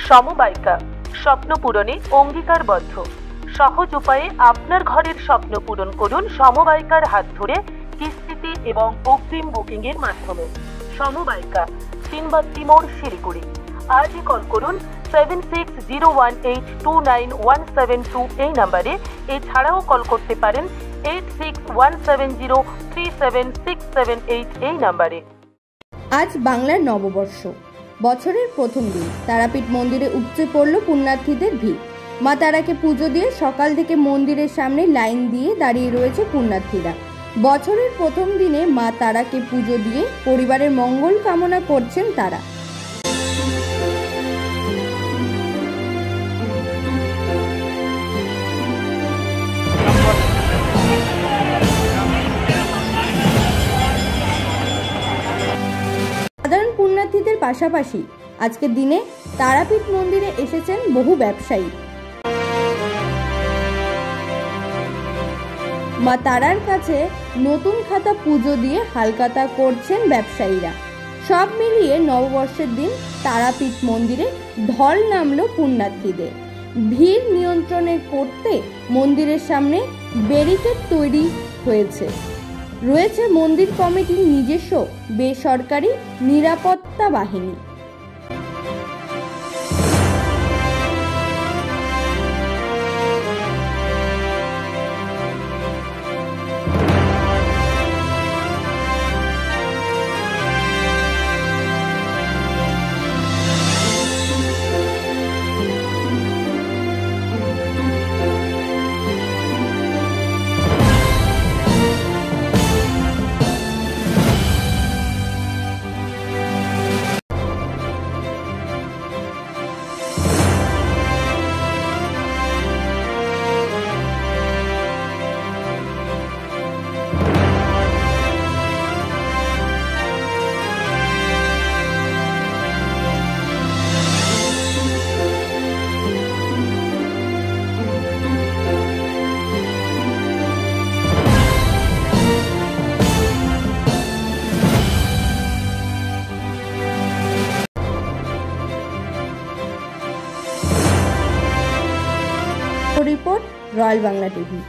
সমবায়িকা স্বপ্ন পূরণে অঙ্গীকারবদ্ধ। সহজ উপায়ে আপনার ঘরের স্বপ্ন পূরণ করুন সমবায়িকার হাত ধরে, কিস্তিতে এবং অগ্রিম বুকিং এর মাধ্যমে। সমবায়িকা, তিনবাত্তি মোড়, শিলিগুড়ি। আজই কল করুন 7601829172 এই নাম্বারে। এছাড়াও কল করতে পারেন 8617037678 এই নাম্বারে। আজ বাংলার নববর্ষ, বছরের প্রথম দিন। তারাপীঠ মন্দিরে উপচে পড়ল পুণ্যার্থীদের ভিড়। মা তারাকে পুজো দিয়ে সকাল থেকে মন্দিরের সামনে লাইন দিয়ে দাঁড়িয়ে রয়েছে পুণ্যার্থীরা। বছরের প্রথম দিনে মা তারাকে পুজো দিয়ে পরিবারের মঙ্গল কামনা করছেন তারা। সাধারণ পুণ্যার্থীদের পাশাপাশি আজকের দিনে তারাপীঠ মন্দিরে এসেছেন বহু ব্যবসায়ী। মা তারার কাছে নতুন খাতা পুজো দিয়ে হালখাতা করছেন ব্যবসায়ীরা। সব মিলিয়ে নববর্ষের দিন তারাপীঠ মন্দিরে ঢল নামলো পুণ্যার্থীদের। ভিড় নিয়ন্ত্রণে করতে মন্দিরের সামনে ব্যারিকেড তৈরি হয়েছে। রয়েছে মন্দির কমিটির নিজস্ব বেসরকারি নিরাপত্তা বাহিনী। Report, royal Bangla TV.